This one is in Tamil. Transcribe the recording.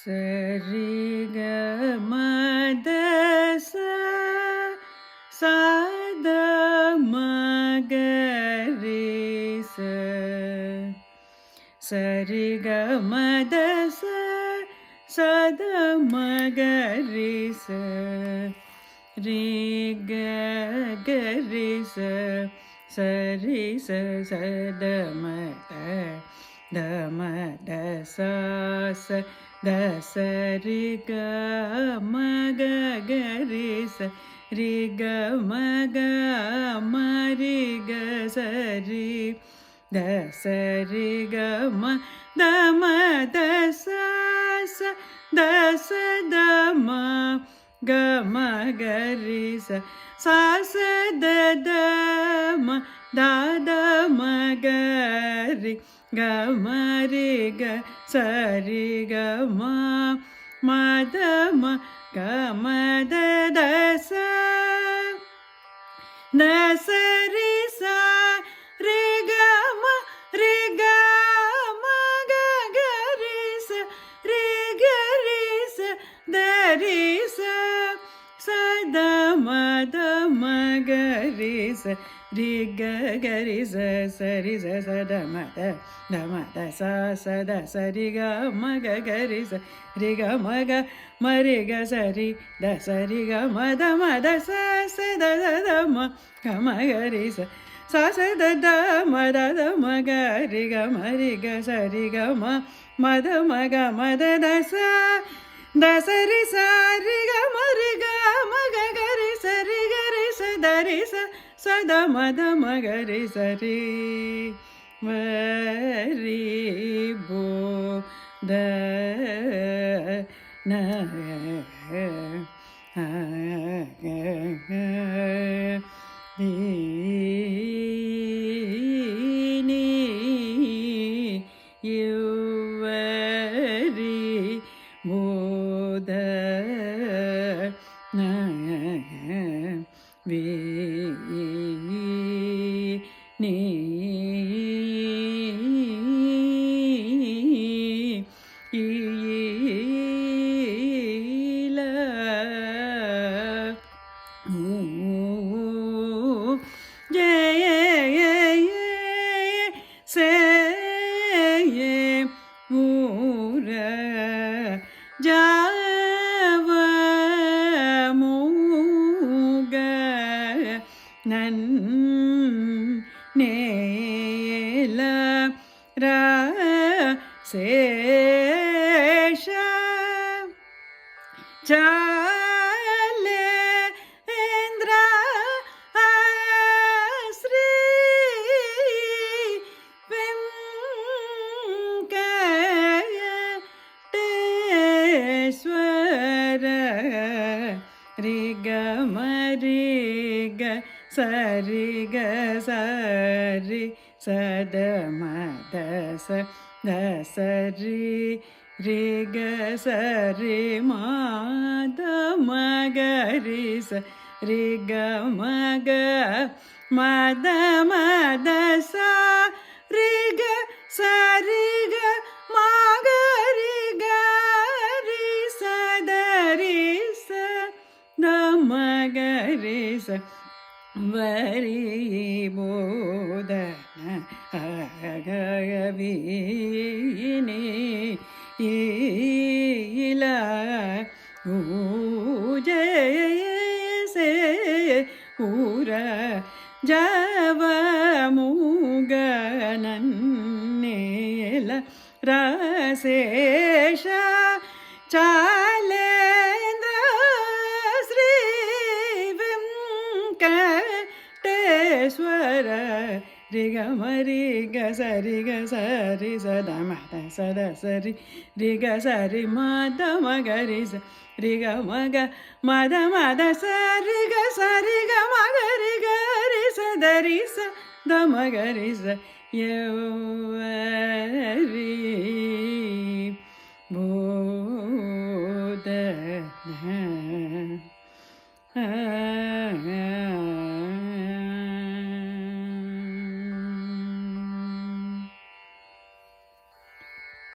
சரி க மத சத மகரி சரி க மத சத மகரி ரி க கரி சரி சத மத தம தச தசரி க மக கரி ரி க மக மரி க சரி தசரி க ம தம தச தச தம க மகரி ச தம தாத மகரி கமரி க சரி க மத கமத தச தசரி ரி க ரி க மகரி ரி கரி தரி சத மத மகரி ரி க கரி சரி சத மத தமத சத சரி க மக கரி ரி க மக மரி க சரி தசரி க மத மத சத ம க மகரி சத மத மக ரி க மரி க சரி க மத மக மத தச தசரி சரி க மரி க மக கரி சரி கரி சதரி சத மத மகரி சரி வரி போத ந யுவரி போத ந வி நீ ஜாவ மூக நன் நேல சேஷ சாலேந்திர ஸ்ரீ வெங்கடேஸ்வர ரி க மரி க சரி க சரி சத மத தசரி ரி க சரி மாத மகரி ரி க மக மத மத ரி க சரி க மகரி க ரி சதரி த மகரி வரி போதன அகவினி இல ஊஜே ஊர ஜவ மூகனேல ரசேஷ சாலேந்திர ஸ்ரீ வெங்கடேஸ்வர ரி க மரி க சரி சத மத சத சரி ரி க சரி மத மகரி ரி க மக மத மத சரி க மகரி க ரி சதரி ச த மகரி யவரி